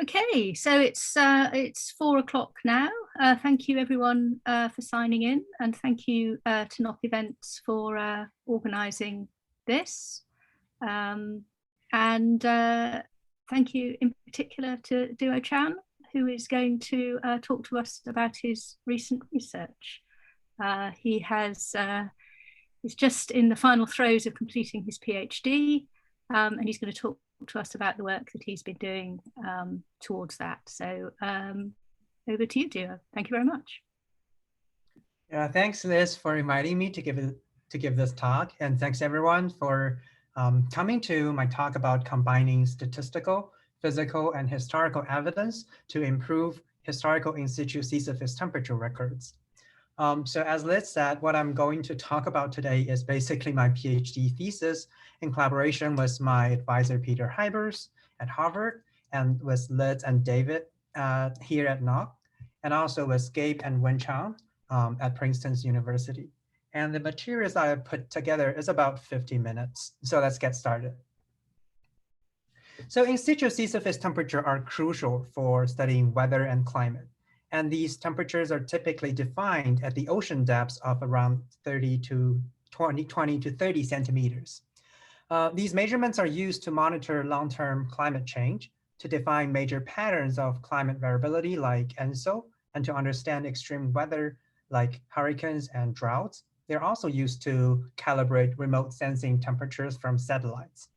Okay, so it's 4 o'clock now. Thank you everyone for signing in, and thank you to Knock Events for organising this. And thank you in particular to Duo Chan, who is going to talk to us about his recent research. He is just in the final throes of completing his PhD, and he's going to talk to us about the work that he's been doing towards that. So over to you, Duo. Thank you very much. Yeah, thanks, Liz, for inviting me to give this talk, and thanks everyone for coming to my talk about combining statistical, physical, and historical evidence to improve historical in situ sea surface temperature records. So as Liz said, what I'm going to talk about today is basically my PhD thesis in collaboration with my advisor, Peter Hybers at Harvard, and with Liz and David here at Knock, and also with Gabe and Wen Chang at Princeton University. And the materials I have put together is about 50 minutes. So let's get started. So in situ sea surface temperature are crucial for studying weather and climate. And these temperatures are typically defined at the ocean depths of around 20 to 30 centimeters. These measurements are used to monitor long-term climate change, to define major patterns of climate variability like ENSO, and to understand extreme weather like hurricanes and droughts. They're also used to calibrate remote sensing temperatures from satellites.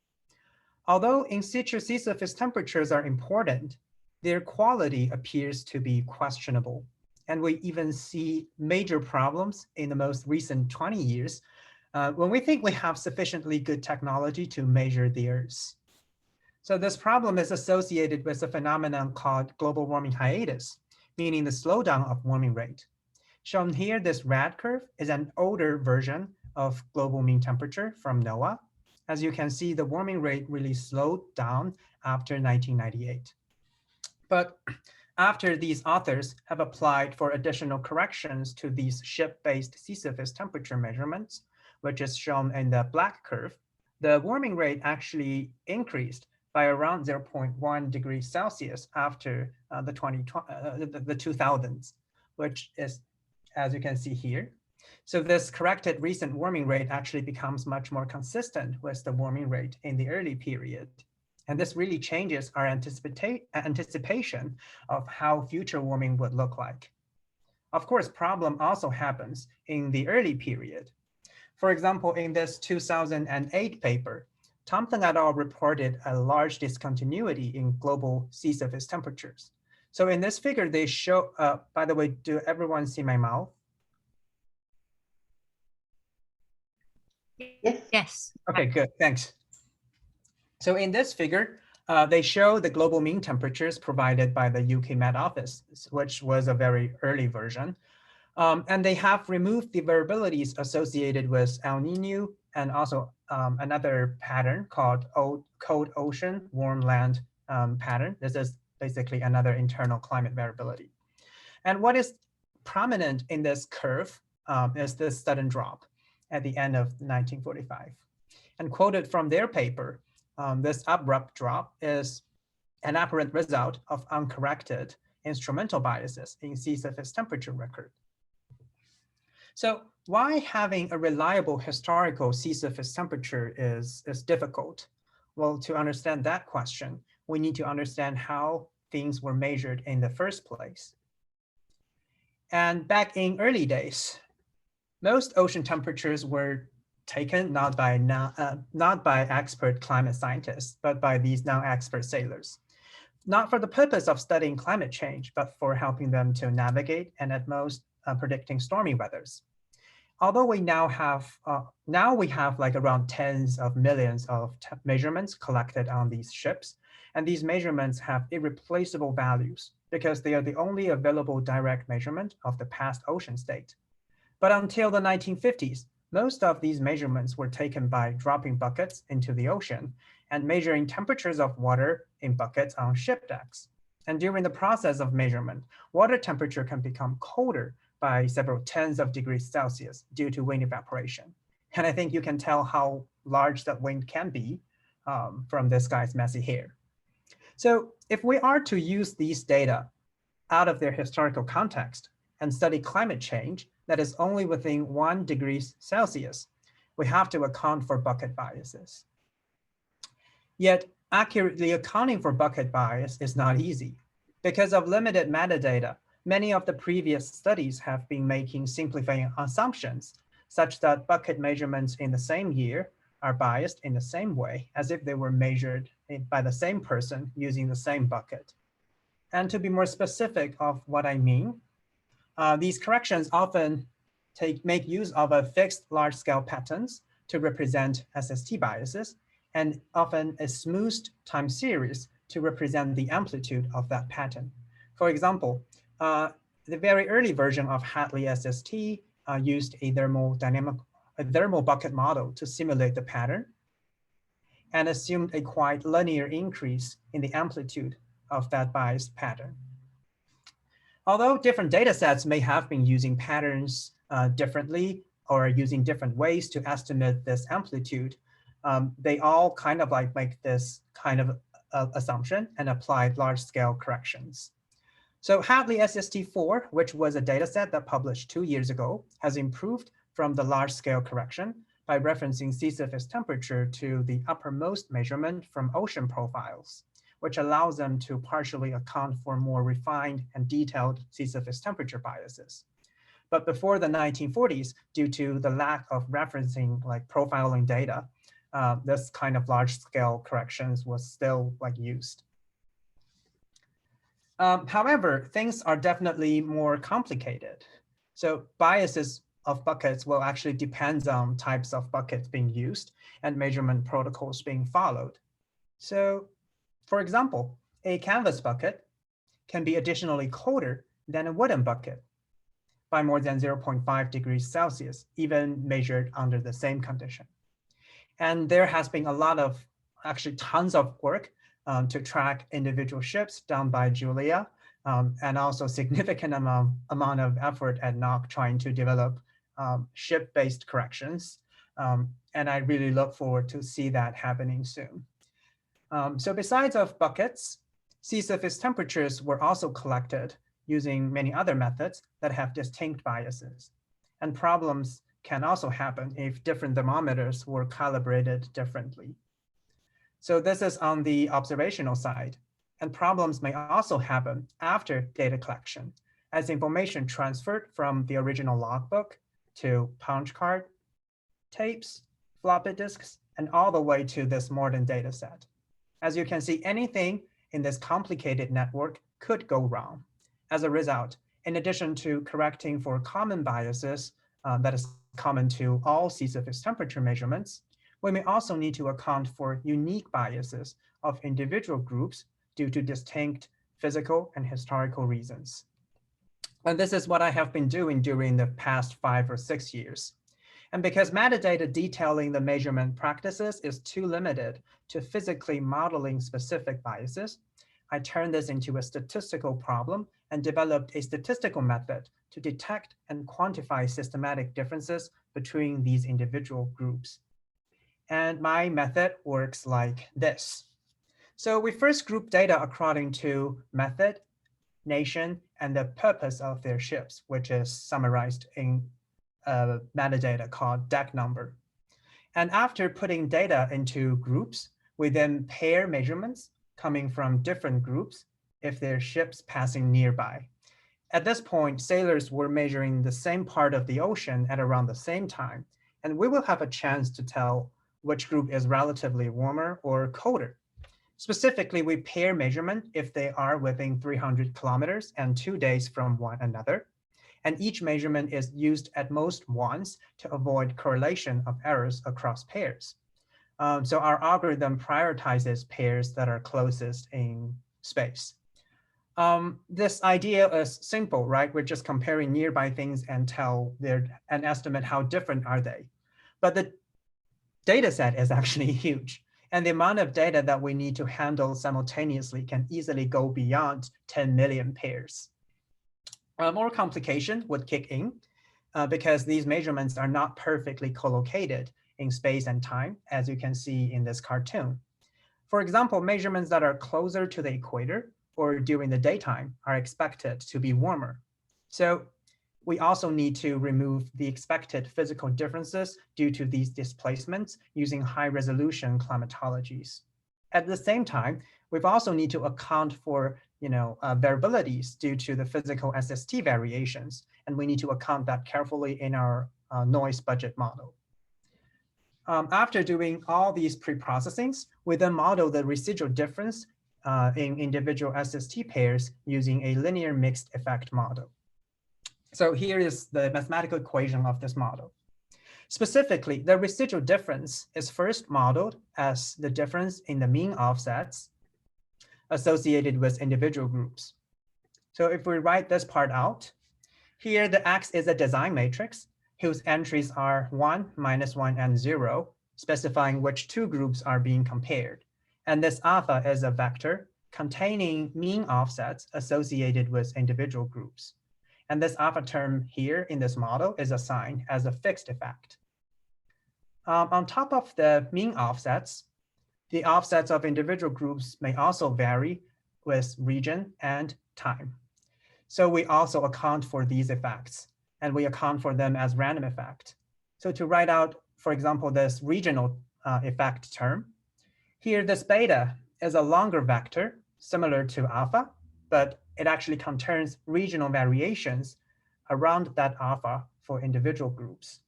Although in situ sea surface temperatures are important, their quality appears to be questionable. And we even see major problems in the most recent 20 years when we think we have sufficiently good technology to measure theirs. So this problem is associated with a phenomenon called global warming hiatus, meaning the slowdown of warming rate. Shown here, this red curve is an older version of global mean temperature from NOAA. As you can see, the warming rate really slowed down after 1998. But after these authors have applied for additional corrections to these ship-based sea surface temperature measurements, which is shown in the black curve, the warming rate actually increased by around 0.1 degrees Celsius after the 2000s, which is, as you can see here. So this corrected recent warming rate actually becomes much more consistent with the warming rate in the early period. And this really changes our anticipation of how future warming would look like. Of course, problem also happens in the early period. For example, in this 2008 paper, Thompson et al. Reported a large discontinuity in global sea surface temperatures. So in this figure, they show, by the way, do everyone see my mouth? Yes. Okay, good, thanks. So in this figure, they show the global mean temperatures provided by the UK Met Office, which was a very early version. And they have removed the variabilities associated with El Nino and also another pattern called cold ocean, warm land pattern. This is basically another internal climate variability. And what is prominent in this curve is this sudden drop at the end of 1945. And quoted from their paper, this abrupt drop is an apparent result of uncorrected instrumental biases in sea surface temperature record. So why having a reliable historical sea surface temperature is difficult? Well, to understand that question, we need to understand how things were measured in the first place. And back in early days, most ocean temperatures were taken not by expert climate scientists, but by these non-expert sailors, not for the purpose of studying climate change, but for helping them to navigate and at most predicting stormy weathers. Although we now have like around tens of millions of measurements collected on these ships, and these measurements have irreplaceable values because they are the only available direct measurement of the past ocean state. But until the 1950s, most of these measurements were taken by dropping buckets into the ocean and measuring temperatures of water in buckets on ship decks. And during the process of measurement, water temperature can become colder by several tens of degrees Celsius due to wind evaporation. And I think you can tell how large that wind can be from this guy's messy hair. So if we are to use these data out of their historical context and study climate change that is only within 1 degree Celsius, we have to account for bucket biases. Yet accurately accounting for bucket bias is not easy. Because of limited metadata, many of the previous studies have been making simplifying assumptions, such that bucket measurements in the same year are biased in the same way as if they were measured by the same person using the same bucket. And to be more specific of what I mean, these corrections often make use of a fixed large-scale patterns to represent SST biases, and often a smoothed time series to represent the amplitude of that pattern. For example, the very early version of Hadley SST used a thermal bucket model to simulate the pattern and assumed a quite linear increase in the amplitude of that biased pattern. Although different data sets may have been using patterns differently or using different ways to estimate this amplitude, they all kind of like make this kind of assumption and applied large-scale corrections. So Hadley SST4, which was a data set that published 2 years ago, has improved from the large-scale correction by referencing sea surface temperature to the uppermost measurement from ocean profiles, which allows them to partially account for more refined and detailed sea surface temperature biases. But before the 1940s, due to the lack of referencing like profiling data, this kind of large-scale corrections was still like used. However, things are definitely more complicated. So biases of buckets will actually depend on types of buckets being used and measurement protocols being followed. So for example, a canvas bucket can be additionally colder than a wooden bucket by more than 0.5 degrees Celsius, even measured under the same condition. And there has been a lot of, actually tons of work to track individual ships done by Julia, and also significant amount of effort at NOC trying to develop ship-based corrections. And I really look forward to see that happening soon. So besides of buckets, sea surface temperatures were also collected using many other methods that have distinct biases. And problems can also happen if different thermometers were calibrated differently. So this is on the observational side. And problems may also happen after data collection, as information transferred from the original logbook to punch card, tapes, floppy disks, and all the way to this modern data set. As you can see, anything in this complicated network could go wrong. As a result, in addition to correcting for common biases that is common to all sea surface temperature measurements, we may also need to account for unique biases of individual groups due to distinct physical and historical reasons. And this is what I have been doing during the past 5 or 6 years. And because metadata detailing the measurement practices is too limited to physically modeling specific biases, I turned this into a statistical problem and developed a statistical method to detect and quantify systematic differences between these individual groups. And my method works like this. So we first group data according to method, nation, and the purpose of their ships, which is summarized in metadata called deck number. And after putting data into groups, we then pair measurements coming from different groups if their ships passing nearby. At this point, sailors were measuring the same part of the ocean at around the same time, and we will have a chance to tell which group is relatively warmer or colder. Specifically, we pair measurement if they are within 300 kilometers and 2 days from one another. And each measurement is used at most once to avoid correlation of errors across pairs. So our algorithm prioritizes pairs that are closest in space. This idea is simple, right? We're just comparing nearby things and estimate how different are they. But the data set is actually huge. And the amount of data that we need to handle simultaneously can easily go beyond 10 million pairs. More complication would kick in because these measurements are not perfectly collocated in space and time, as you can see in this cartoon. For example, measurements that are closer to the equator or during the daytime are expected to be warmer. So we also need to remove the expected physical differences due to these displacements using high resolution climatologies. At the same time, we've also need to account for variabilities due to the physical SST variations, and we need to account that carefully in our noise budget model. After doing all these pre-processings, we then model the residual difference in individual SST pairs using a linear mixed effect model. So here is the mathematical equation of this model. Specifically, the residual difference is first modeled as the difference in the mean offsets associated with individual groups. So if we write this part out, here the X is a design matrix whose entries are 1, -1, and 0, specifying which two groups are being compared. And this alpha is a vector containing mean offsets associated with individual groups. And this alpha term here in this model is assigned as a fixed effect. On top of the mean offsets, the offsets of individual groups may also vary with region and time. So we also account for these effects, and we account for them as random effect. So to write out, for example, this regional effect term, here this beta is a longer vector similar to alpha, but it actually contains regional variations around that alpha for individual groups.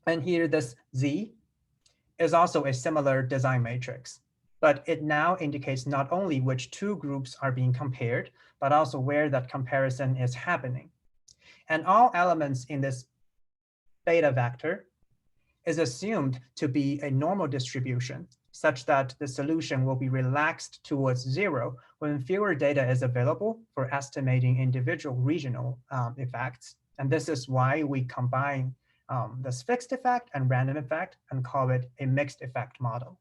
And here this Z is also a similar design matrix, but it now indicates not only which two groups are being compared, but also where that comparison is happening. And all elements in this beta vector is assumed to be a normal distribution, such that the solution will be relaxed towards 0 when fewer data is available for estimating individual regional effects. And this is why we combine this fixed effect and random effect and call it a mixed effect model.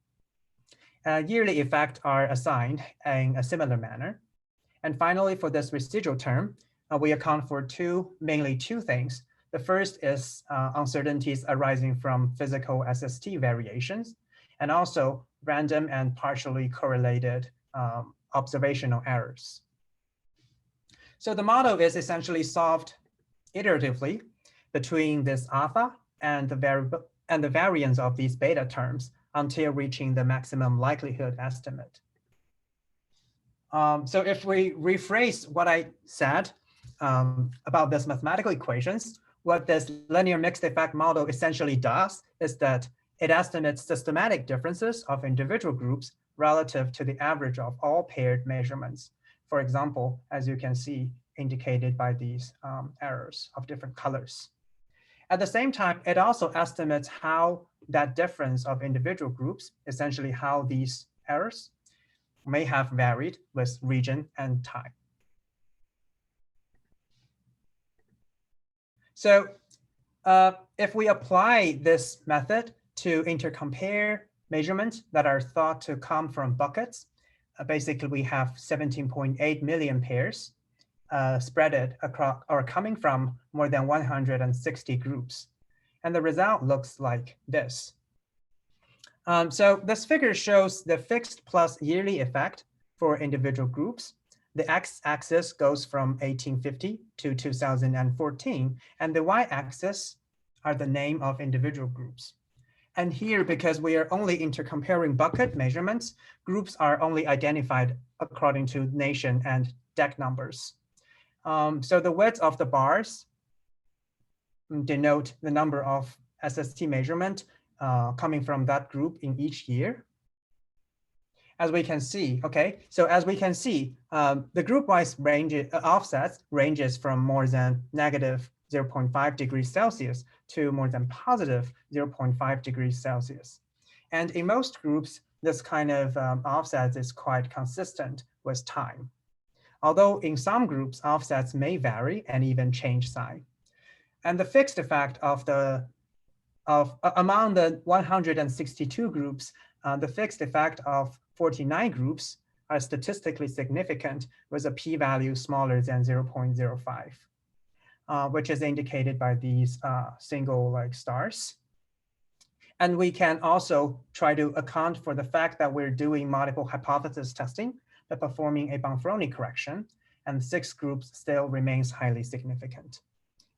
Yearly effects are assigned in a similar manner. And finally, for this residual term, we account for mainly two things. The first is uncertainties arising from physical SST variations, and also random and partially correlated observational errors. So the model is essentially solved iteratively between this alpha and the variance of these beta terms until reaching the maximum likelihood estimate. So if we rephrase what I said about this mathematical equations, what this linear mixed effect model essentially does is that it estimates systematic differences of individual groups relative to the average of all paired measurements. For example, as you can see, indicated by these arrows of different colors. At the same time, it also estimates how that difference of individual groups, essentially how these errors may have varied with region and time. So if we apply this method to intercompare measurements that are thought to come from buckets, basically we have 17.8 million pairs spread across or coming from more than 160 groups. And the result looks like this. So this figure shows the fixed plus yearly effect for individual groups. The x-axis goes from 1850 to 2014, and the y-axis are the name of individual groups. And here, because we are only intercomparing bucket measurements, groups are only identified according to nation and deck numbers. So the width of the bars denote the number of SST measurement coming from that group in each year. As we can see, okay, so as we can see, the group-wise offsets ranges from more than negative 0.5 degrees Celsius to more than positive 0.5 degrees Celsius. And in most groups, this kind of offsets is quite consistent with time. Although in some groups, offsets may vary and even change sign. And the fixed effect of among the 162 groups, the fixed effect of 49 groups are statistically significant with a p-value smaller than 0.05, which is indicated by these single stars. And we can also try to account for the fact that we're doing multiple hypothesis testing by performing a Bonferroni correction, and 6 groups still remains highly significant.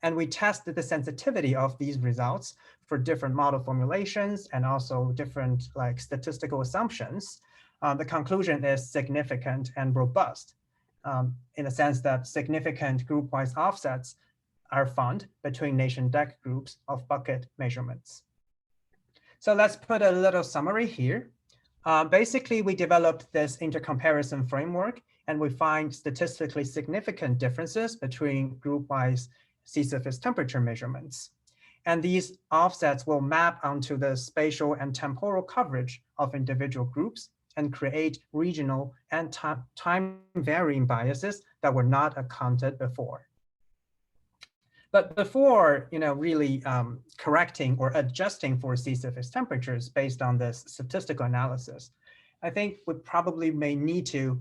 And we tested the sensitivity of these results for different model formulations and also different like statistical assumptions. The conclusion is significant and robust in the sense that significant group-wise offsets are found between nation deck groups of bucket measurements. So let's put a little summary here. Basically, we developed this intercomparison framework, and we find statistically significant differences between group-wise sea surface temperature measurements. And these offsets will map onto the spatial and temporal coverage of individual groups and create regional and time-varying biases that were not accounted before. But before really correcting or adjusting for sea surface temperatures based on this statistical analysis, I think we probably may need to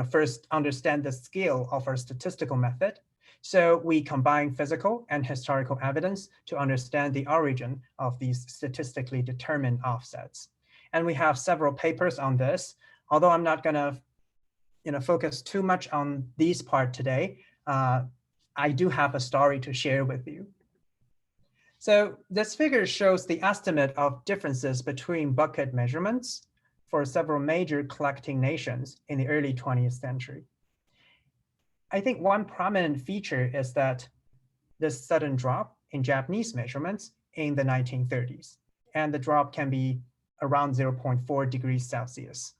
first understand the scale of our statistical method. So we combine physical and historical evidence to understand the origin of these statistically determined offsets. And we have several papers on this. Although I'm not going to focus too much on these part today, I do have a story to share with you. So this figure shows the estimate of differences between bucket measurements for several major collecting nations in the early 20th century. I think one prominent feature is that this sudden drop in Japanese measurements in the 1930s, and the drop can be around 0.4 degrees Celsius.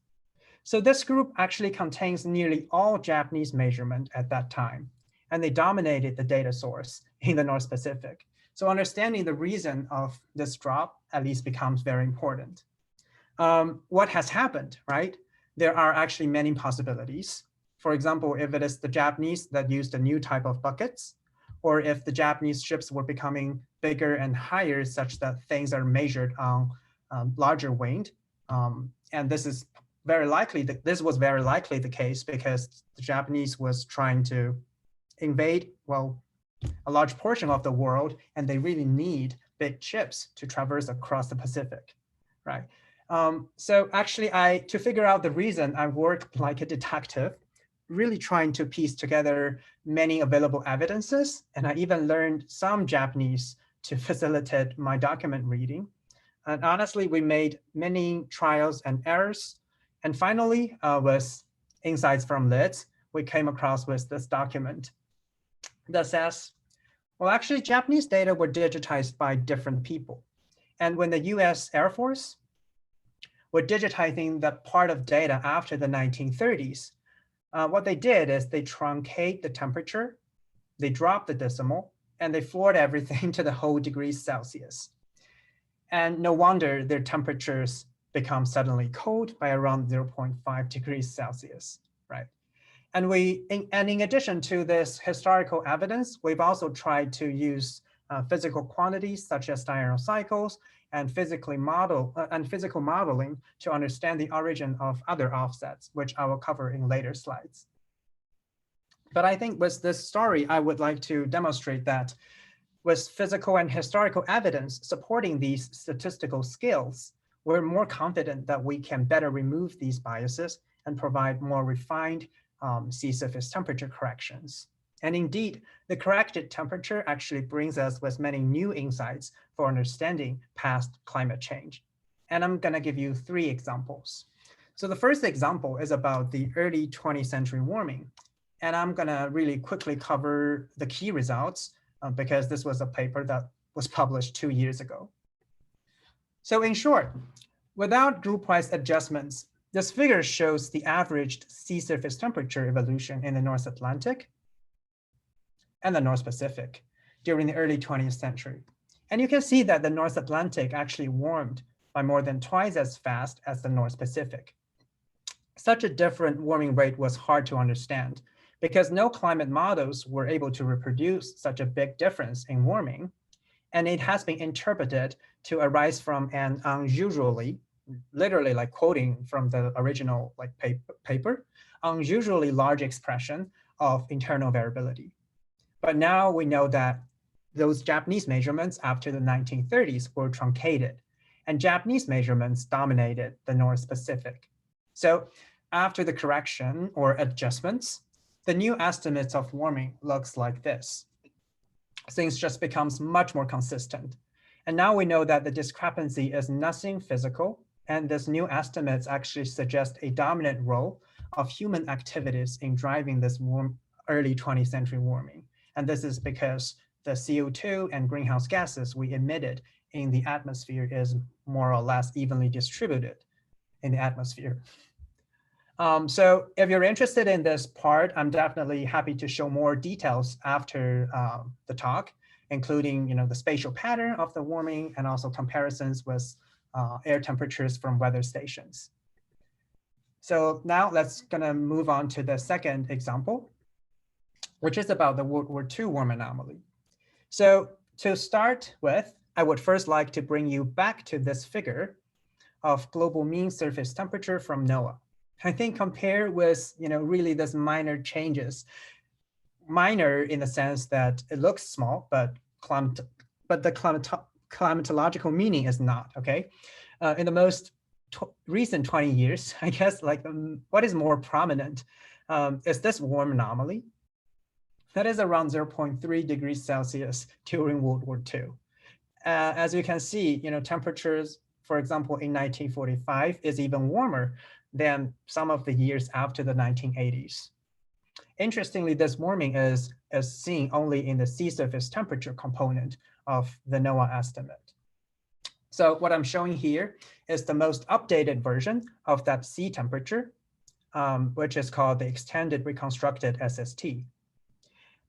So this group actually contains nearly all Japanese measurement at that time, and they dominated the data source in the North Pacific. So understanding the reason of this drop at least becomes very important. What has happened, right? There are actually many possibilities. For example, if it is the Japanese that used a new type of buckets, or if the Japanese ships were becoming bigger and higher such that things are measured on larger wind. And this is very likely that this was very likely the case because the Japanese was trying to invade, well, a large portion of the world, and they really need big ships to traverse across the Pacific, right? So actually, to figure out the reason, I worked like a detective, really trying to piece together many available evidences. And I even learned some Japanese to facilitate my document reading. And honestly, we made many trials and errors. And finally, with insights from LIDS, we came across with this document that says, well, actually, Japanese data were digitized by different people. And when the US Air Force were digitizing that part of data after the 1930s, what they did is they truncate the temperature, they dropped the decimal, and they floored everything to the whole degrees Celsius. And no wonder their temperatures become suddenly cold by around 0.5 degrees Celsius, right? And in addition to this historical evidence, we've also tried to use physical quantities such as diurnal cycles and physical modeling to understand the origin of other offsets, which I will cover in later slides. But I think with this story, I would like to demonstrate that with physical and historical evidence supporting these statistical skills, we're more confident that we can better remove these biases and provide more refined sea surface temperature corrections. And indeed, the corrected temperature actually brings us with many new insights for understanding past climate change. And I'm going to give you 3 examples. So the first example is about the early 20th century warming. And I'm going to really quickly cover the key results because this was a paper that was published 2 years ago. So in short, without group-wise adjustments, this figure shows the averaged sea surface temperature evolution in the North Atlantic and the North Pacific during the early 20th century. And you can see that the North Atlantic actually warmed by more than twice as fast as the North Pacific. Such a different warming rate was hard to understand because no climate models were able to reproduce such a big difference in warming. And it has been interpreted to arise from an unusually, literally like quoting from the original like paper, unusually large expression of internal variability. But now we know that those Japanese measurements after the 1930s were truncated, and Japanese measurements dominated the North Pacific. So after the correction or adjustments, the new estimates of warming looks like this. Things just becomes much more consistent. And now we know that the discrepancy is nothing physical, and this new estimates actually suggest a dominant role of human activities in driving this early 20th century warming. And this is because the CO2 and greenhouse gases we emitted in the atmosphere is more or less evenly distributed in the atmosphere. So if you're interested in this part, I'm definitely happy to show more details after the talk, including the spatial pattern of the warming and also comparisons with air temperatures from weather stations. So now let's gonna move on to the second example, which is about the World War II warm anomaly. So to start with, I would first like to bring you back to this figure of global mean surface temperature from NOAA. I think compared with really this minor changes, minor in the sense that it looks small, but the climatological meaning is not, okay? In the most recent 20 years, I guess what is more prominent is this warm anomaly. That is around 0.3 degrees Celsius during World War II. As you can see, temperatures, for example, in 1945 is even warmer than some of the years after the 1980s. Interestingly, this warming is seen only in the sea surface temperature component of the NOAA estimate. So what I'm showing here is the most updated version of that sea temperature, which is called the extended reconstructed SST.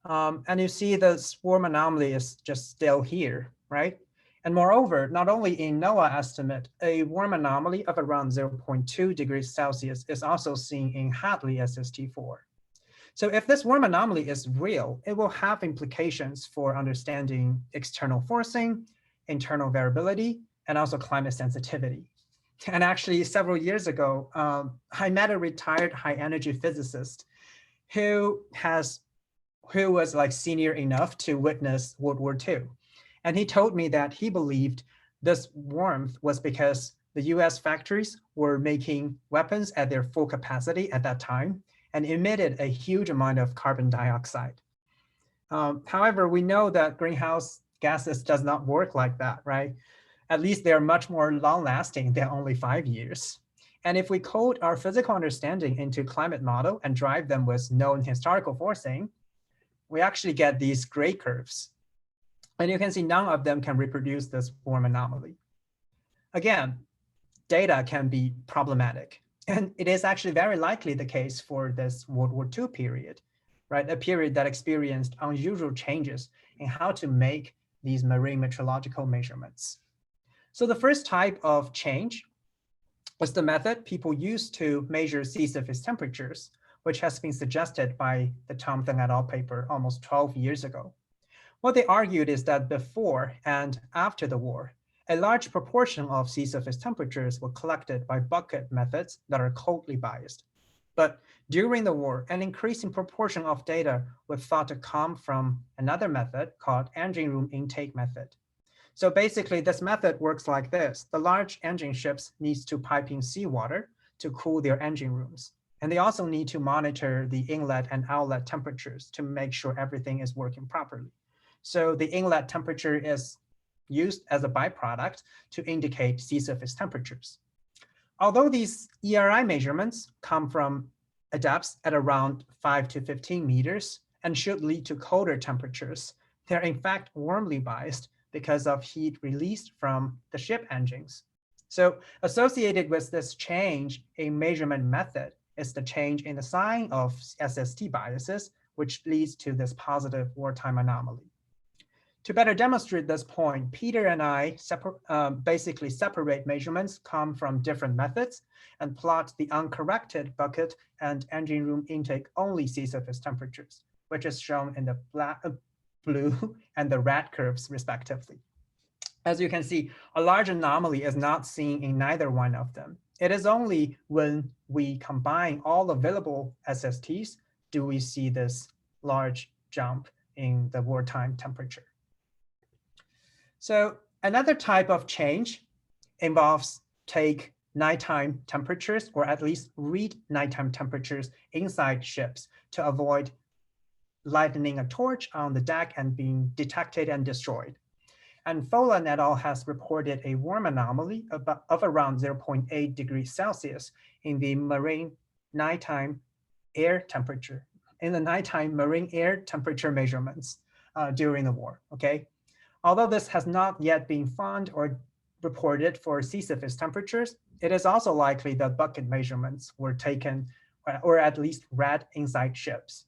And you see the warm anomaly is just still here, right? And moreover, not only in NOAA estimate, a warm anomaly of around 0.2 degrees Celsius is also seen in Hadley SST4. So if this warm anomaly is real, it will have implications for understanding external forcing, internal variability, and also climate sensitivity. And actually, several years ago, I met a retired high energy physicist who was senior enough to witness World War II. And he told me that he believed this warmth was because the US factories were making weapons at their full capacity at that time and emitted a huge amount of carbon dioxide. However, we know that greenhouse gases does not work like that, right? At least they are much more long lasting than only 5 years. And if we code our physical understanding into climate model and drive them with known historical forcing, we actually get these gray curves. And you can see none of them can reproduce this warm anomaly. Again, data can be problematic. And it is actually very likely the case for this World War II period, right? A period that experienced unusual changes in how to make these marine meteorological measurements. So the first type of change was the method people used to measure sea surface temperatures, which has been suggested by the Thompson et al. Paper almost 12 years ago. What they argued is that before and after the war, a large proportion of sea surface temperatures were collected by bucket methods that are coldly biased. But during the war, an increasing proportion of data was thought to come from another method called engine room intake method. So basically, this method works like this. The large engine ships need to pipe in seawater to cool their engine rooms. And they also need to monitor the inlet and outlet temperatures to make sure everything is working properly. So the inlet temperature is used as a byproduct to indicate sea surface temperatures. Although these ERI measurements come from a depth at around 5 to 15 meters and should lead to colder temperatures, they're in fact warmly biased because of heat released from the ship engines. So associated with this change in measurement method is the change in the sign of SST biases, which leads to this positive wartime anomaly. To better demonstrate this point, Peter and I basically separate measurements come from different methods and plot the uncorrected bucket and engine room intake only sea surface temperatures, which is shown in the blue and the red curves respectively. As you can see, a large anomaly is not seen in neither one of them. It is only when we combine all available SSTs do we see this large jump in the wartime temperature. So another type of change involves take nighttime temperatures, or at least read nighttime temperatures inside ships to avoid lighting a torch on the deck and being detected and destroyed. And Folan et al. Has reported a warm anomaly of around 0.8 degrees Celsius in the marine nighttime air temperature, measurements during the war, okay? Although this has not yet been found or reported for sea surface temperatures, it is also likely that bucket measurements were taken or at least read inside ships.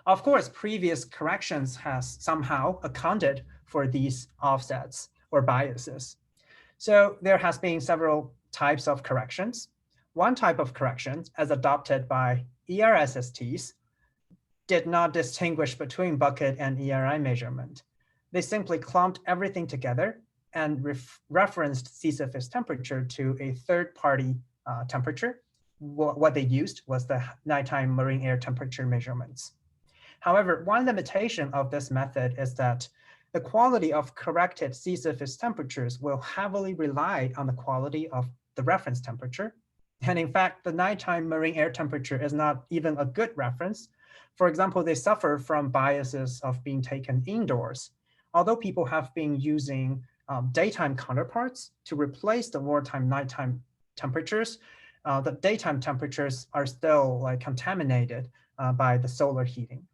Of course, previous corrections has somehow accounted for these offsets or biases. So there has been several types of corrections. One type of corrections, as adopted by ERSSTs, did not distinguish between bucket and ERI measurement. They simply clumped everything together and referenced sea surface temperature to a third-party temperature. What they used was the nighttime marine air temperature measurements. However, one limitation of this method is that the quality of corrected sea surface temperatures will heavily rely on the quality of the reference temperature. And in fact, the nighttime marine air temperature is not even a good reference. For example, they suffer from biases of being taken indoors. Although people have been using daytime counterparts to replace the wartime nighttime temperatures, the daytime temperatures are still contaminated by the solar heating.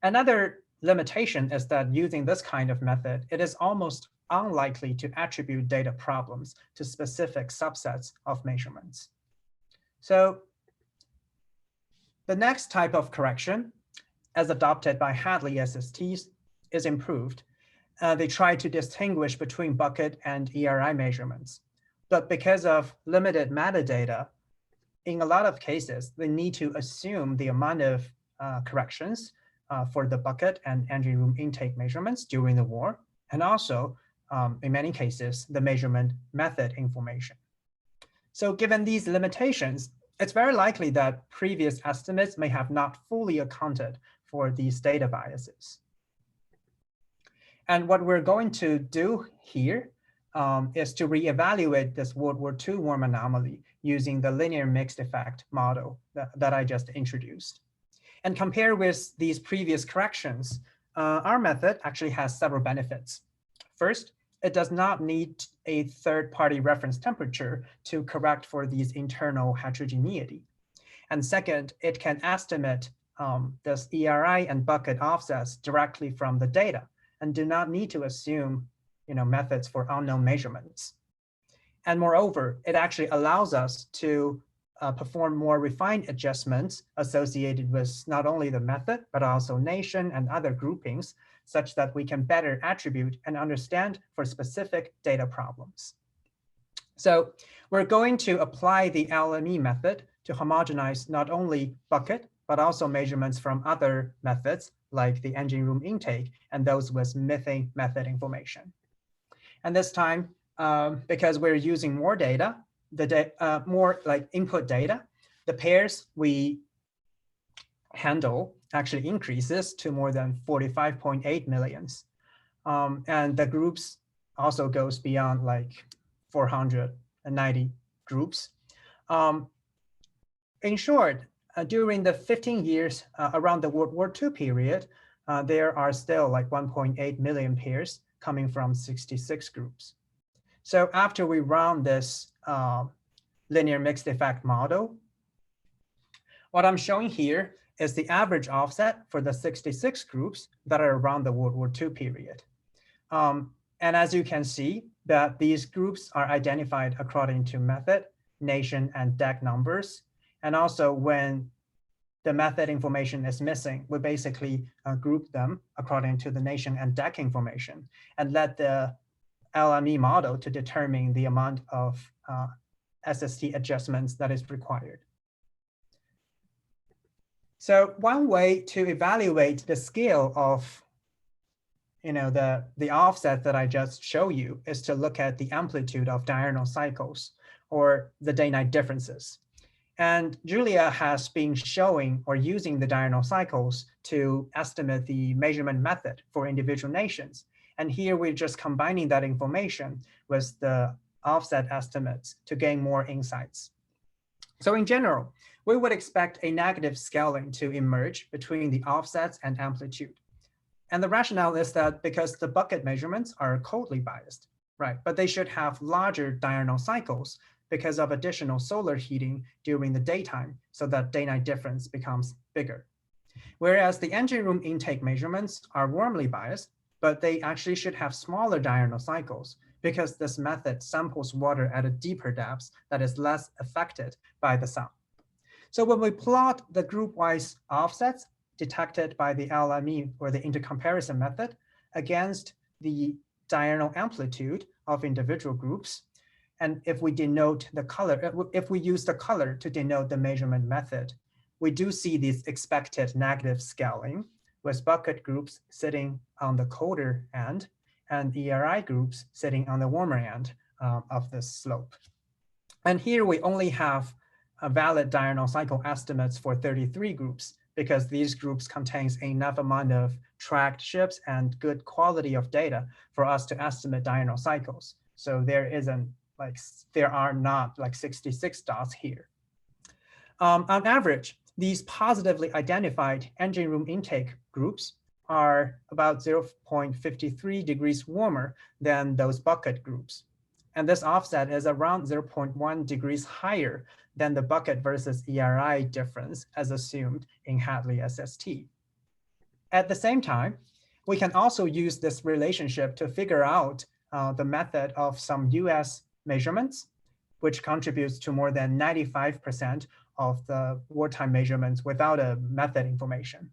Another limitation is that using this kind of method, it is almost unlikely to attribute data problems to specific subsets of measurements. So the next type of correction, as adopted by Hadley SSTs, is improved. They try to distinguish between bucket and ERI measurements. But because of limited metadata, in a lot of cases, they need to assume the amount of corrections for the bucket and engine room intake measurements during the war, and also, in many cases, the measurement method information. So given these limitations, it's very likely that previous estimates may have not fully accounted for these data biases. And what we're going to do here is to reevaluate this World War II warm anomaly using the linear mixed effect model that I just introduced. And compare with these previous corrections, our method actually has several benefits. First, it does not need a third-party reference temperature to correct for these internal heterogeneity. And second, it can estimate this ERI and bucket offsets directly from the data and do not need to assume methods for unknown measurements. And moreover, it actually allows us to perform more refined adjustments associated with not only the method, but also nation and other groupings, such that we can better attribute and understand for specific data problems. So we're going to apply the LME method to homogenize not only bucket, but also measurements from other methods like the engine room intake and those with methane method information. And this time, because we're using more data, more input data, the pairs we handle actually increases to more than 45.8 millions. And the groups also goes beyond 490 groups. In short, during the 15 years around the World War II period, there are still 1.8 million pairs coming from 66 groups. So after we run this linear mixed effect model, what I'm showing here is the average offset for the 66 groups that are around the World War II period. And as you can see, that these groups are identified according to method, nation, and deck numbers. And also when the method information is missing, we basically group them according to the nation and deck information and let the LME model to determine the amount of SST adjustments that is required. So one way to evaluate the scale of the offset that I just showed you is to look at the amplitude of diurnal cycles or the day-night differences. And Julia has been showing or using the diurnal cycles to estimate the measurement method for individual nations. And here we're just combining that information with the offset estimates to gain more insights. So in general, we would expect a negative scaling to emerge between the offsets and amplitude. And the rationale is that because the bucket measurements are coldly biased, right? But they should have larger diurnal cycles because of additional solar heating during the daytime, so that day-night difference becomes bigger. Whereas the engine room intake measurements are warmly biased, but they actually should have smaller diurnal cycles because this method samples water at a deeper depth that is less affected by the sun. So when we plot the group-wise offsets detected by the LME or the intercomparison method against the diurnal amplitude of individual groups, and if we denote the color, if we use the color to denote the measurement method, we do see this expected negative scaling with bucket groups sitting on the colder end and ERI groups sitting on the warmer end of this slope. And here we only have a valid diurnal cycle estimates for 33 groups because these groups contains enough amount of tracked ships and good quality of data for us to estimate diurnal cycles. So there are not like 66 dots here. On average, these positively identified engine room intake groups are about 0.53 degrees warmer than those bucket groups. And this offset is around 0.1 degrees higher than the bucket versus ERI difference as assumed in Hadley SST. At the same time, we can also use this relationship to figure out the method of some US measurements, which contributes to more than 95% of the wartime measurements without a method information.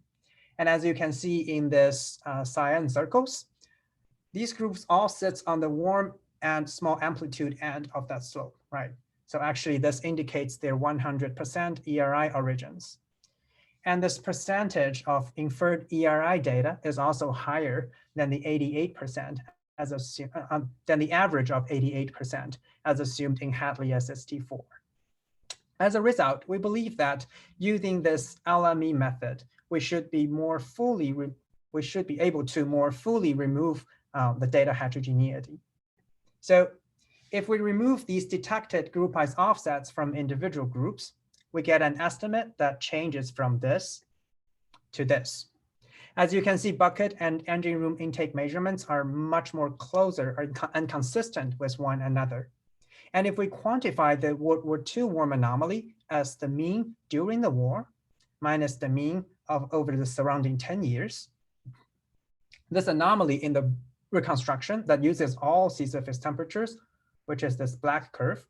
And as you can see in this cyan circles, these groups all sit on the warm and small amplitude end of that slope, right? So actually this indicates their 100% ERI origins. And this percentage of inferred ERI data is also higher than the 88% than the average of 88% as assumed in Hadley SST4. As a result, we believe that using this LME method, we should be able to more fully remove the data heterogeneity. So if we remove these detected group-wise offsets from individual groups, we get an estimate that changes from this to this. As you can see, bucket and engine room intake measurements are much more closer and consistent with one another. And if we quantify the World War II warm anomaly as the mean during the war minus the mean of over the surrounding 10 years, this anomaly in the reconstruction that uses all sea surface temperatures, which is this black curve,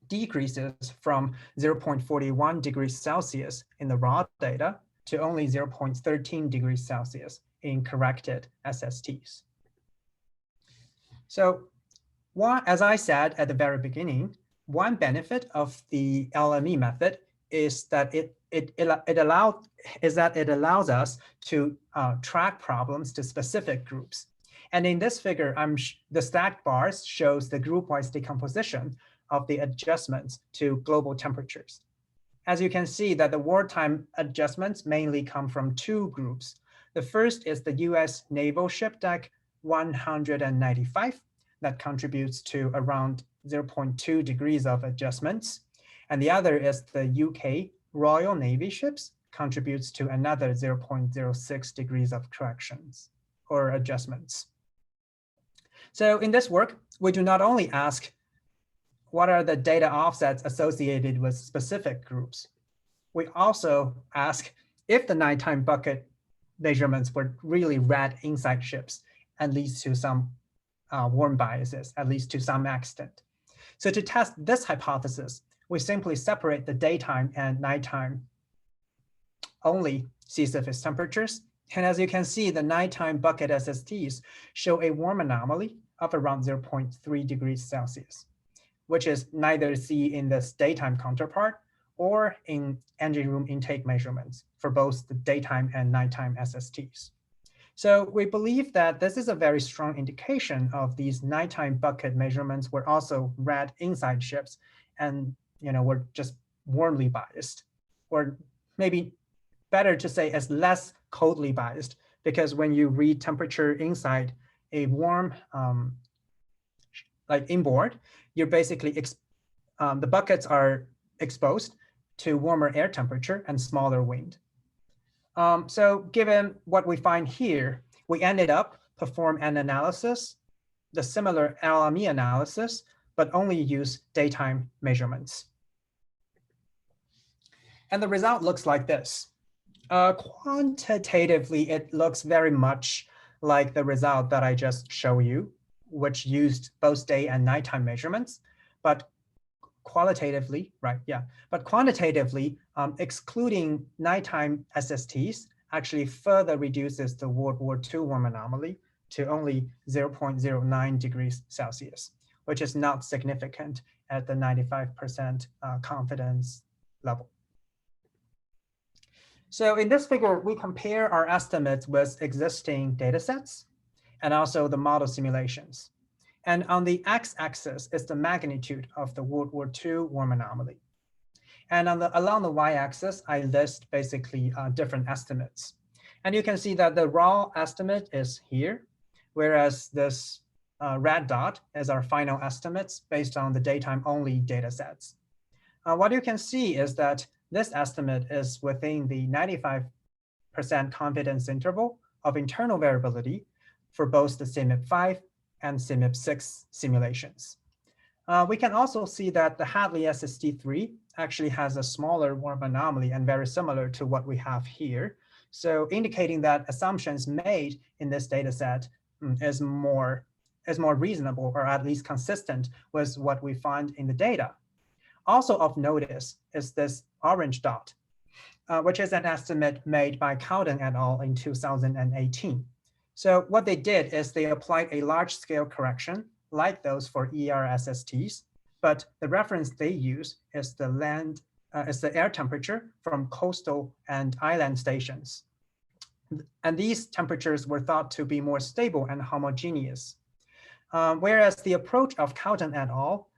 decreases from 0.41 degrees Celsius in the raw data to only 0.13 degrees Celsius in corrected SSTs. So as I said at the very beginning, one benefit of the LME method is that it allows us to track problems to specific groups. And in this figure, the stacked bars shows the group-wise decomposition of the adjustments to global temperatures. As you can see that the wartime adjustments mainly come from two groups. The first is the US Naval Ship Deck 195 that contributes to around 0.2 degrees of adjustments. And the other is the UK Royal Navy ships contributes to another 0.06 degrees of corrections or adjustments. So in this work, we do not only ask what are the data offsets associated with specific groups. We also ask if the nighttime bucket measurements were really red inside ships and leads to some warm biases, at least to some extent. So to test this hypothesis, we simply separate the daytime and nighttime only sea surface temperatures. And as you can see, the nighttime bucket SSTs show a warm anomaly of around 0.3 degrees Celsius, which is neither seen in this daytime counterpart or in engine room intake measurements for both the daytime and nighttime SSTs. So we believe that this is a very strong indication of these nighttime bucket measurements were also red inside ships and were just warmly biased, or maybe better to say as less coldly biased, because when you read temperature inside a warm, like inboard, you're basically, the buckets are exposed to warmer air temperature and smaller wind. So given what we find here, we ended up perform an analysis, the similar LME analysis, but only use daytime measurements. And the result looks like this. Quantitatively, it looks very much like the result that I just showed you, which used both day and nighttime measurements. But qualitatively, right, yeah. But quantitatively, excluding nighttime SSTs actually further reduces the World War II warm anomaly to only 0.09 degrees Celsius, which is not significant at the 95% confidence level. So in this figure, we compare our estimates with existing data sets and also the model simulations. And on the x-axis is the magnitude of the World War II warm anomaly. And along the y-axis, I list basically different estimates. And you can see that the raw estimate is here, whereas this red dot is our final estimates based on the daytime only data sets. What you can see is that this estimate is within the 95% confidence interval of internal variability for both the CMIP5 and CMIP6 simulations. We can also see that the Hadley SST3 actually has a smaller warm anomaly and very similar to what we have here. So indicating that assumptions made in this data set is more reasonable, or at least consistent with what we find in the data. Also of notice is this orange dot, which is an estimate made by Cowden et al. In 2018. So what they did is they applied a large-scale correction like those for ERSSTs, but the reference they use is the air temperature from coastal and island stations. And these temperatures were thought to be more stable and homogeneous. Whereas the approach of Cowden et al.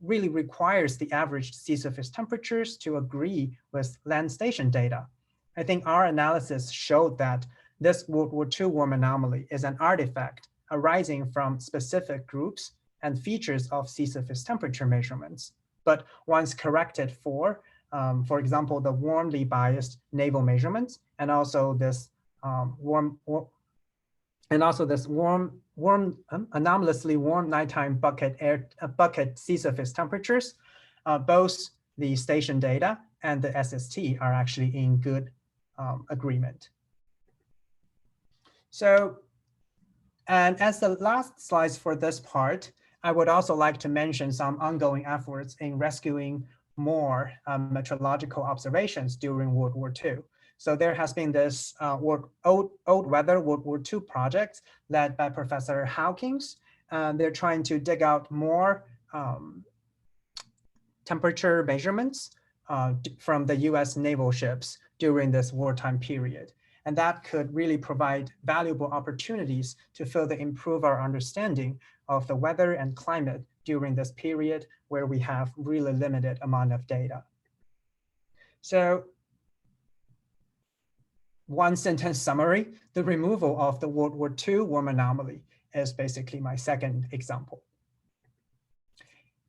Really requires the average sea surface temperatures to agree with land station data. I think our analysis showed that this World War II warm anomaly is an artifact arising from specific groups and features of sea surface temperature measurements. But once corrected for example, the warmly biased naval measurements, and also this anomalously warm nighttime bucket sea surface temperatures, both the station data and the SST are actually in good agreement. So, and as the last slides for this part, I would also like to mention some ongoing efforts in rescuing more meteorological observations during World War II. So there has been this old weather World War II project led by Professor Hawkins. They're trying to dig out more temperature measurements from the US naval ships during this wartime period. And that could really provide valuable opportunities to further improve our understanding of the weather and climate during this period where we have really limited amount of data. So one sentence summary, the removal of the World War II warm anomaly is basically my second example.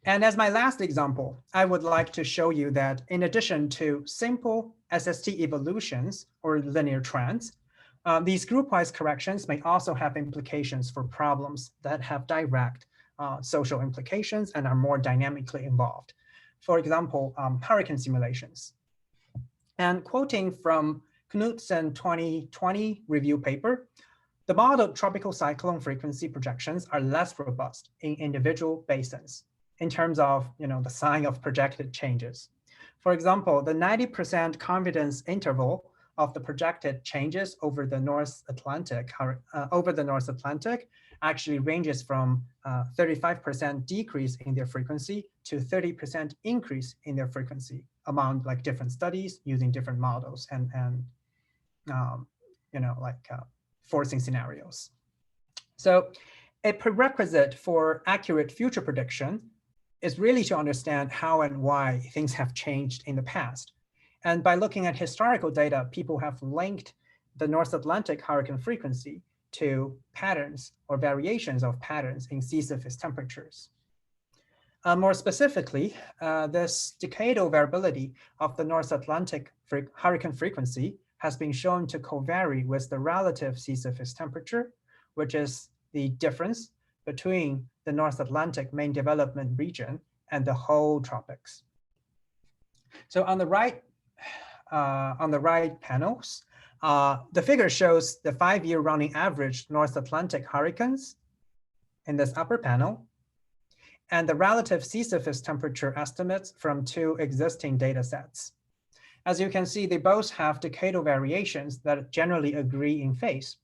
And as my last example, I would like to show you that in addition to simple SST evolutions or linear trends, these group-wise corrections may also have implications for problems that have direct social implications and are more dynamically involved. For example, hurricane simulations. And quoting from Knudsen 2020 review paper, the modeled tropical cyclone frequency projections are less robust in individual basins in terms of the sign of projected changes. For example, the 90% confidence interval of the projected changes over the North Atlantic actually ranges from 35% decrease in their frequency to 30% increase in their frequency among different studies using different models and forcing scenarios. So a prerequisite for accurate future prediction is really to understand how and why things have changed in the past. And by looking at historical data, people have linked the North Atlantic hurricane frequency to patterns or variations of patterns in sea surface temperatures. More specifically, this decadal variability of the North Atlantic hurricane frequency has been shown to covary with the relative sea surface temperature, which is the difference between the North Atlantic main development region and the whole tropics. So on the right panels, the figure shows the 5-year running average North Atlantic hurricanes in this upper panel, and the relative sea surface temperature estimates from 2 existing data sets. As you can see, they both have decadal variations that generally agree in phase.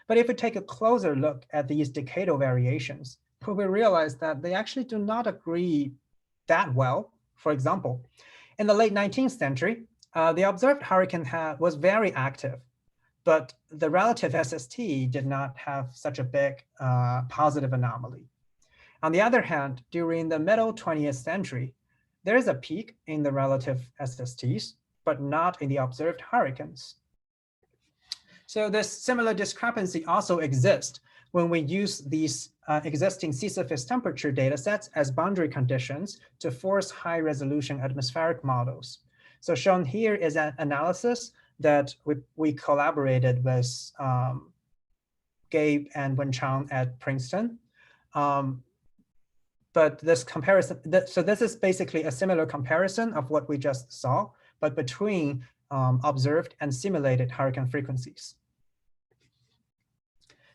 But if we take a closer look at these decadal variations, we will realize that they actually do not agree that well. For example, in the late 19th century, the observed hurricane was very active, but the relative SST did not have such a big positive anomaly. On the other hand, during the middle 20th century, there is a peak in the relative SSTs, but not in the observed hurricanes. So this similar discrepancy also exists when we use these existing sea surface temperature data sets as boundary conditions to force high resolution atmospheric models. So shown here is an analysis that we collaborated with Gabe and Wenchang at Princeton. But this comparison, so this is basically a similar comparison of what we just saw, but between observed and simulated hurricane frequencies.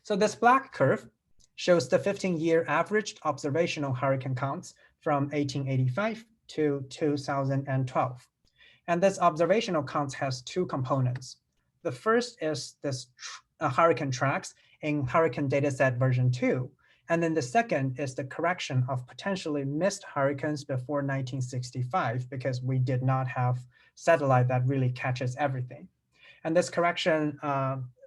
So this black curve shows the 15-year averaged observational hurricane counts from 1885 to 2012. And this observational counts has 2 components. The first is this hurricane tracks in hurricane dataset version 2. And then the second is the correction of potentially missed hurricanes before 1965, because we did not have satellite that really catches everything. And this correction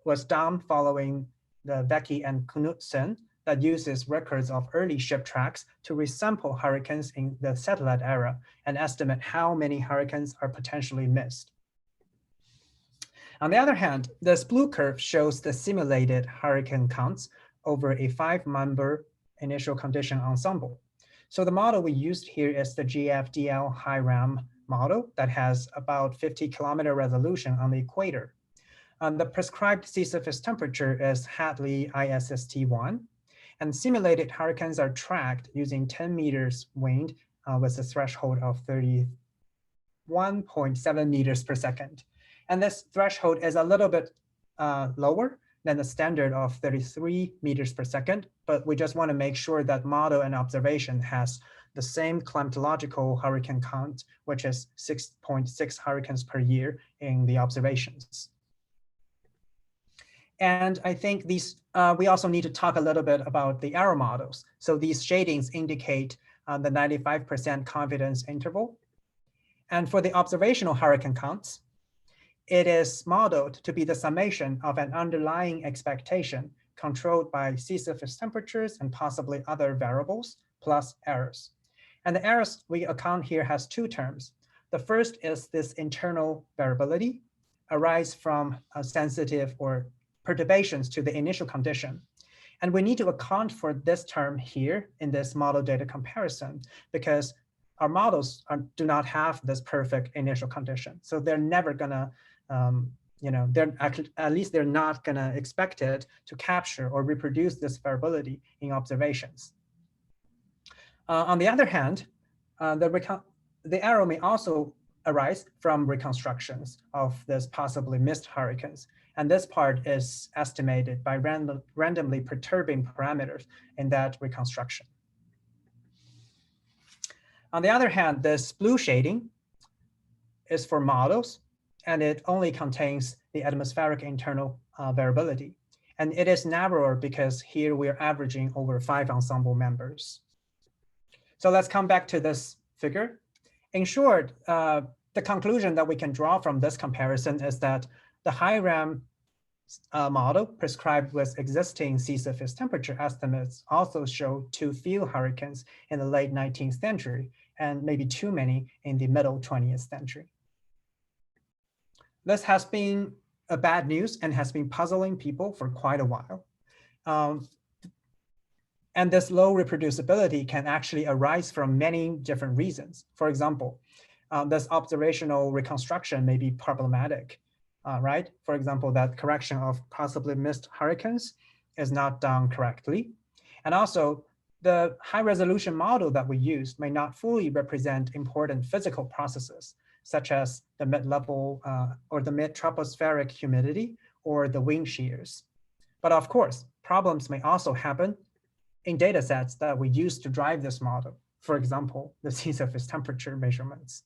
was done following the Becky and Knudsen that uses records of early ship tracks to resample hurricanes in the satellite era and estimate how many hurricanes are potentially missed. On the other hand, this blue curve shows the simulated hurricane counts over a 5-member initial condition ensemble. So the model we used here is the GFDL HIRAM model that has about 50-kilometer resolution on the equator. The prescribed sea surface temperature is Hadley ISST1, and simulated hurricanes are tracked using 10 meters wind with a threshold of 31.7 meters per second. And this threshold is a little bit lower than the standard of 33 meters per second, but we just want to make sure that model and observation has the same climatological hurricane count, which is 6.6 hurricanes per year in the observations. And I think these, we also need to talk a little bit about the error models. So these shadings indicate the 95% confidence interval. And for the observational hurricane counts, it is modeled to be the summation of an underlying expectation controlled by sea surface temperatures and possibly other variables plus errors. And the errors we account here has 2 terms. The first is this internal variability arise from sensitive or perturbations to the initial condition. And we need to account for this term here in this model data comparison because our models do not have this perfect initial condition. So they're never gonna, they're actually, at least they're not gonna expect it to capture or reproduce this variability in observations. On the other hand, the error may also arise from reconstructions of this possibly missed hurricanes. And this part is estimated by randomly perturbing parameters in that reconstruction. On the other hand, this blue shading is for models, and it only contains the atmospheric internal variability. And it is narrower because here we're averaging over 5 ensemble members. So let's come back to this figure. In short, the conclusion that we can draw from this comparison is that the HIRAM model prescribed with existing sea surface temperature estimates also show too few hurricanes in the late 19th century and maybe too many in the middle 20th century. This has been a bad news and has been puzzling people for quite a while. And this low reproducibility can actually arise from many different reasons. For example, this observational reconstruction may be problematic, right? For example, that correction of possibly missed hurricanes is not done correctly. And also, the high resolution model that we used may not fully represent important physical processes, such as the mid-level or the mid-tropospheric humidity or the wind shears. But of course, problems may also happen in data sets that we use to drive this model. For example, the sea surface temperature measurements.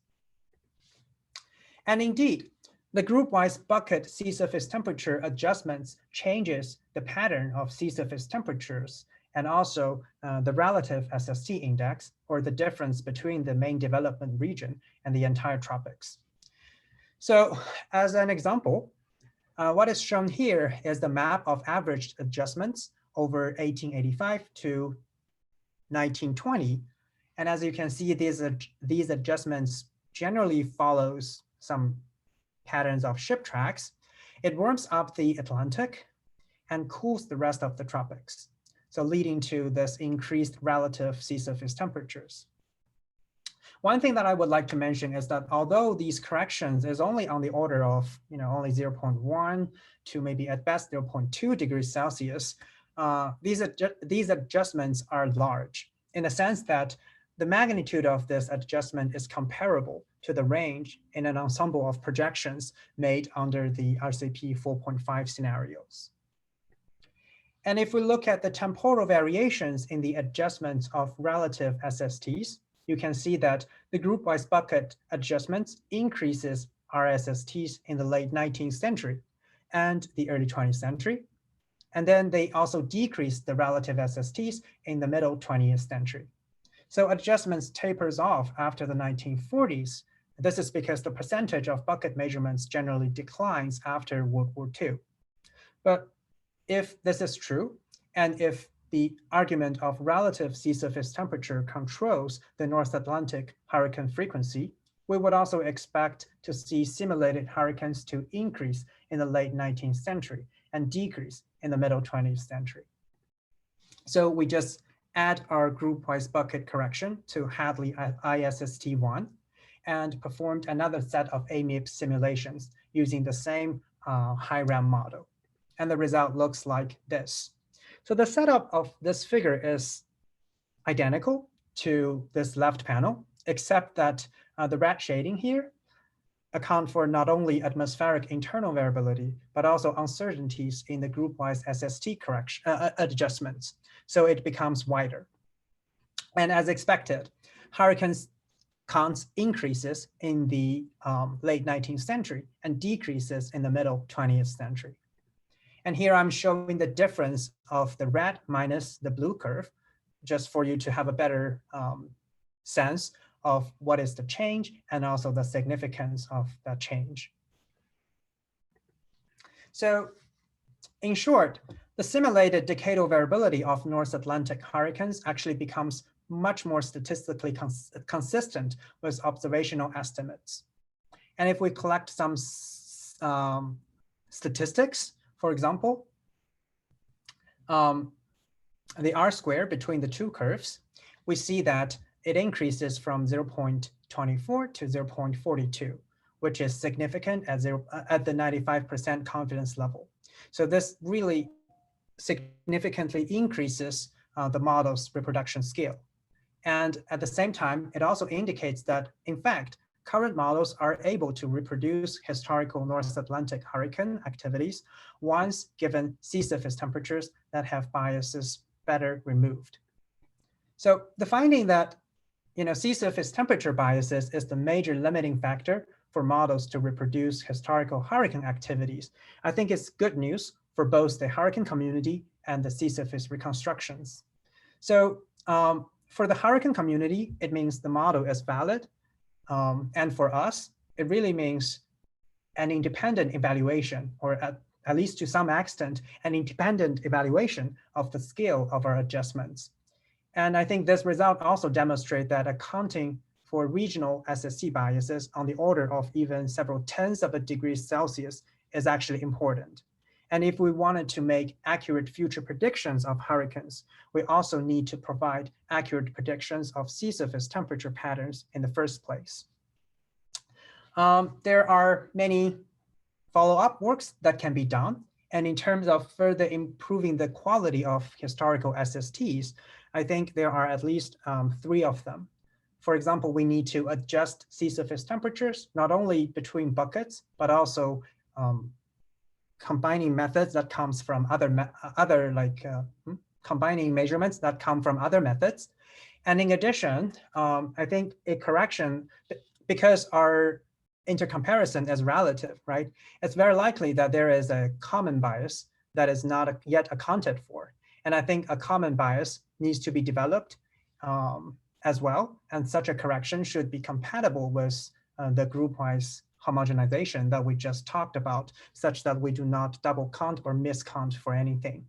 And indeed, the group-wise bucket sea surface temperature adjustments changes the pattern of sea surface temperatures and also the relative SST index, or the difference between the main development region and the entire tropics. So as an example, what is shown here is the map of averaged adjustments over 1885 to 1920. And as you can see, these adjustments generally follows some patterns of ship tracks. It warms up the Atlantic and cools the rest of the tropics, so leading to this increased relative sea surface temperatures. One thing that I would like to mention is that although these corrections is only on the order of only 0.1 to maybe at best 0.2 degrees Celsius, these adjustments are large in the sense that the magnitude of this adjustment is comparable to the range in an ensemble of projections made under the RCP 4.5 scenarios. And if we look at the temporal variations in the adjustments of relative SSTs, you can see that the group-wise bucket adjustments increases RSSTs in the late 19th century and the early 20th century. And then they also decrease the relative SSTs in the middle 20th century. So adjustments tapers off after the 1940s. This is because the percentage of bucket measurements generally declines after World War II. But if this is true, and if the argument of relative sea surface temperature controls the North Atlantic hurricane frequency, we would also expect to see simulated hurricanes to increase in the late 19th century and decrease in the middle 20th century. So we just add our group-wise bucket correction to Hadley ISST1 and performed another set of AMIP simulations using the same high-RAM model. And the result looks like this. So the setup of this figure is identical to this left panel, except that the red shading here account for not only atmospheric internal variability, but also uncertainties in the group-wise SST correction adjustments. So it becomes wider. And as expected, hurricanes counts increases in the late 19th century and decreases in the middle 20th century. And here I'm showing the difference of the red minus the blue curve, just for you to have a better sense of what is the change and also the significance of that change. So in short, the simulated decadal variability of North Atlantic hurricanes actually becomes much more statistically consistent with observational estimates. And if we collect some statistics, for example, the R-square between the two curves, we see that it increases from 0.24 to 0.42, which is significant at the 95% confidence level. So this really significantly increases the model's reproduction scale. And at the same time, it also indicates that, in fact, current models are able to reproduce historical North Atlantic hurricane activities once given sea surface temperatures that have biases better removed. So the finding that sea surface temperature biases is the major limiting factor for models to reproduce historical hurricane activities, I think it's good news for both the hurricane community and the sea surface reconstructions. So for the hurricane community, it means the model is valid. And for us, it really means an independent evaluation, or at least to some extent, an independent evaluation of the scale of our adjustments. And I think this result also demonstrates that accounting for regional SST biases on the order of even several tenths of a degree Celsius is actually important. And if we wanted to make accurate future predictions of hurricanes, we also need to provide accurate predictions of sea surface temperature patterns in the first place. There are many follow-up works that can be done. And in terms of further improving the quality of historical SSTs, I think there are at least 3 of them. For example, we need to adjust sea surface temperatures, not only between buckets, but also combining methods that comes from combining measurements that come from other methods. And in addition, I think a correction, because our intercomparison is relative, right? It's very likely that there is a common bias that is not yet accounted for. And I think a common bias needs to be developed as well. And such a correction should be compatible with the group-wise homogenization that we just talked about, such that we do not double count or miscount for anything.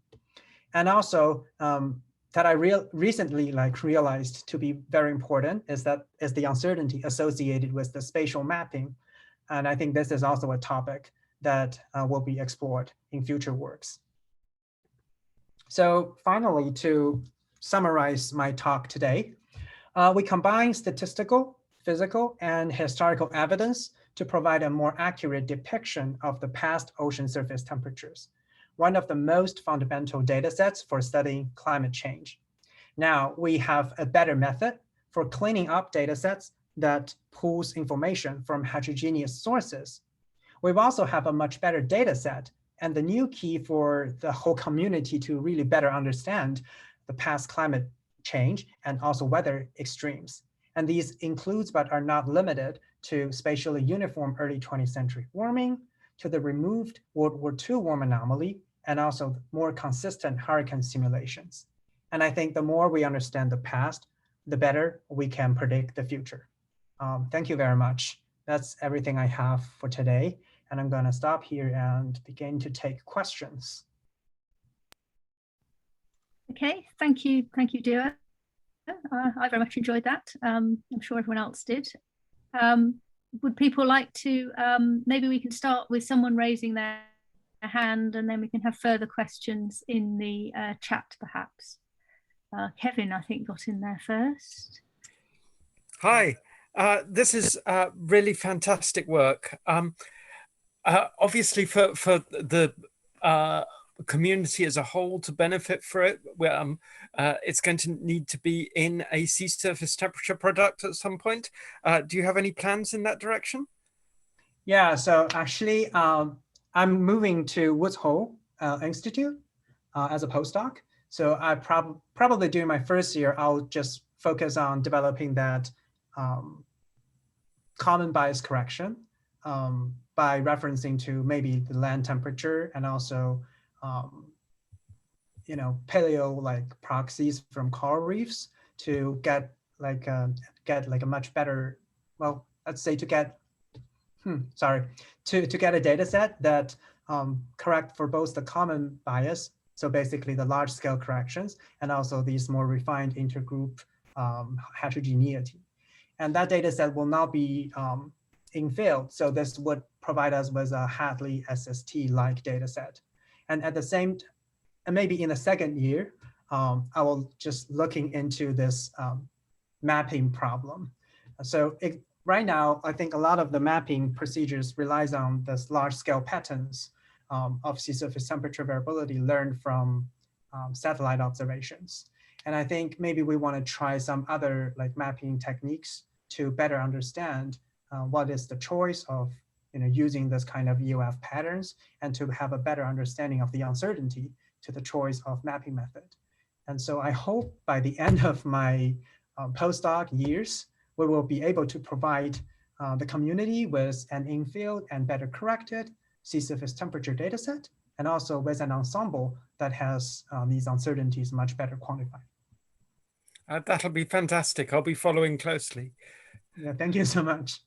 And also, that I recently realized to be very important is the uncertainty associated with the spatial mapping. And I think this is also a topic that will be explored in future works. So finally, to summarize my talk today, we combine statistical, physical, and historical evidence to provide a more accurate depiction of the past ocean surface temperatures, one of the most fundamental data sets for studying climate change. Now we have a better method for cleaning up data sets that pulls information from heterogeneous sources. We also have a much better data set, and the new key for the whole community to really better understand the past climate change and also weather extremes. And these includes but are not limited to spatially uniform early 20th century warming, to the removed World War II warm anomaly, and also more consistent hurricane simulations. And I think the more we understand the past, the better we can predict the future. Thank you very much. That's everything I have for today. And I'm going to stop here and begin to take questions. Okay, thank you, Dua. I very much enjoyed that. I'm sure everyone else did. Would people like to, maybe we can start with someone raising their hand, and then we can have further questions in the chat, perhaps. Kevin, I think, got in there first. Hi, this is really fantastic work. Obviously, for the community as a whole to benefit from it, it's going to need to be in a sea surface temperature product at some point. Do you have any plans in that direction? Yeah, so actually, I'm moving to Woods Hole Institute as a postdoc. So I probably during my first year, I'll just focus on developing that common bias correction by referencing to maybe the land temperature and also paleo proxies from coral reefs to get a much better, well, let's say to get a data set that correct for both the common bias, so basically the large scale corrections, and also these more refined intergroup heterogeneity. And that data set will not be in field. So this would provide us with a Hadley SST-like data set. And at the same, and maybe in the second year, I will just looking into this mapping problem. So right now, I think a lot of the mapping procedures relies on this large scale patterns of sea surface temperature variability learned from satellite observations. And I think maybe we want to try some other mapping techniques to better understand what is the choice of using this kind of EOF patterns, and to have a better understanding of the uncertainty to the choice of mapping method. And so I hope by the end of my postdoc years, we will be able to provide the community with an in-field and better corrected sea surface temperature data set, and also with an ensemble that has these uncertainties much better quantified. That'll be fantastic. I'll be following closely. Yeah, thank you so much.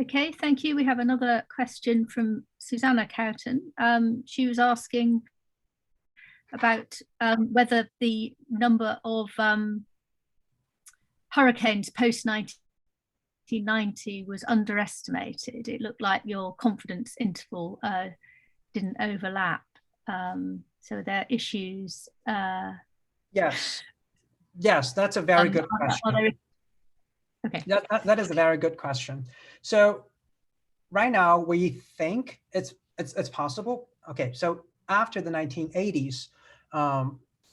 Okay, thank you. We have another question from Susanna Cowton. She was asking about whether the number of hurricanes post 1990 was underestimated. It looked like your confidence interval didn't overlap. So there are issues. Yes, that's a very good question. Okay. That is a very good question. So right now we think it's possible. Okay, so after the 1980s,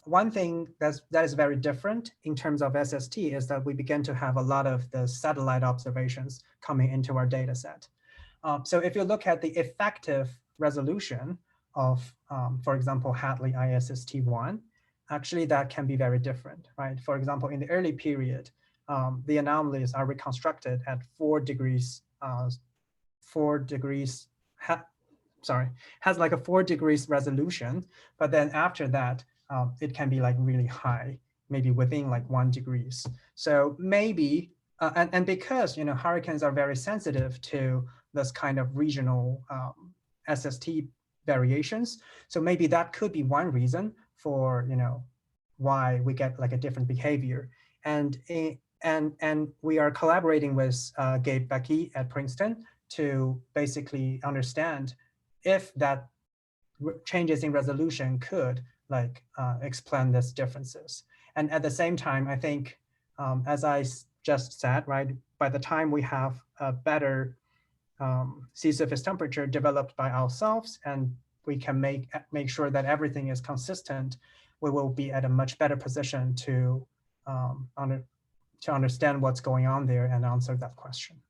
one thing that is very different in terms of SST is that we began to have a lot of the satellite observations coming into our data set. So if you look at the effective resolution of, for example, Hadley ISST1, actually that can be very different, right? For example, in the early period, the anomalies are reconstructed at 4 degrees, has like a 4 degrees resolution, but then after that, it can be like really high, maybe within like 1 degrees. So maybe, and because, hurricanes are very sensitive to this kind of regional SST variations. So maybe that could be one reason for, why we get like a different behavior. And we are collaborating with Gabe Becky at Princeton to basically understand if that changes in resolution could like explain these differences. And at the same time, I think, as I just said, right, by the time we have a better sea surface temperature developed by ourselves, and we can make sure that everything is consistent, we will be at a much better position to understand what's going on there and answer that question.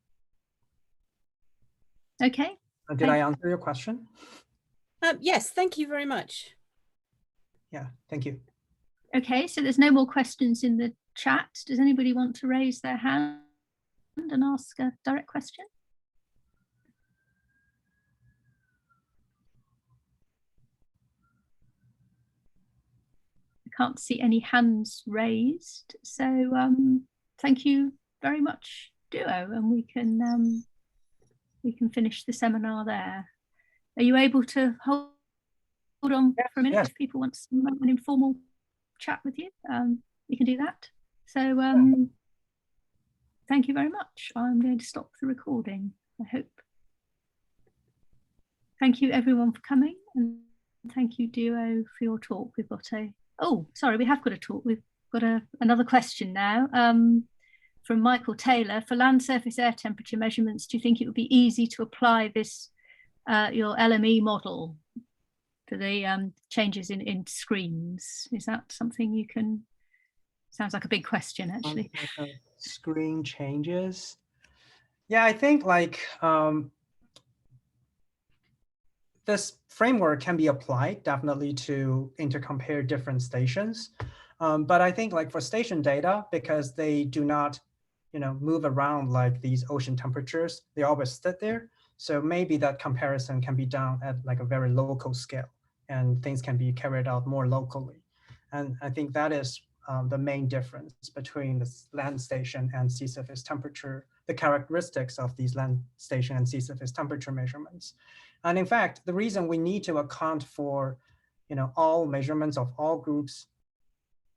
Okay. Did I answer your question? Yes, thank you very much. Yeah, thank you. Okay, so there's no more questions in the chat. Does anybody want to raise their hand and ask a direct question? I can't see any hands raised. So thank you very much, Duo, and we can finish the seminar there. Are you able to hold on for a minute? Yes. If people want an informal chat with you, we can do that. So thank you very much. I'm going to stop the recording, I hope. Thank you everyone for coming, and thank you, Duo, for your talk. We've got we have got a talk. We've got another question now from Michael Taylor. For land surface air temperature measurements, do you think it would be easy to apply this, your LME model, for the changes in screens? Is that something you can? Sounds like a big question, actually. Screen changes. Yeah, I think like this framework can be applied definitely to intercompare different stations. But I think like for station data, because they do not, move around like these ocean temperatures, they always sit there. So maybe that comparison can be done at like a very local scale, and things can be carried out more locally. And I think that is the main difference between the land station and sea surface temperature, the characteristics of these land station and sea surface temperature measurements. And in fact, the reason we need to account for, all measurements of all groups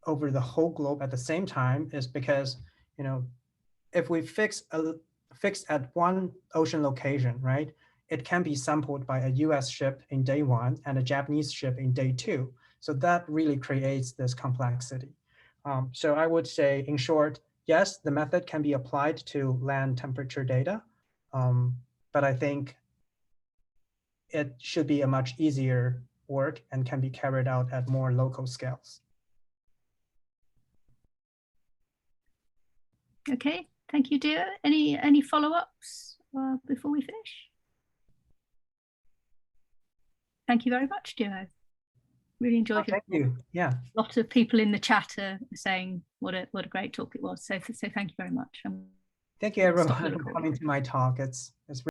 over the whole globe at the same time is because, if we fix at one ocean location, right, it can be sampled by a US ship in day 1 and a Japanese ship in day 2. So that really creates this complexity. So I would say, in short, yes, the method can be applied to land temperature data, but I think it should be a much easier work and can be carried out at more local scales. Okay, thank you, Duo. Any follow-ups before we finish? Thank you very much, Duo. Really enjoyed it. Thank you. Yeah. A lot of people in the chat are saying what a great talk it was. So thank you very much. Thank you everyone for coming to my talk. It's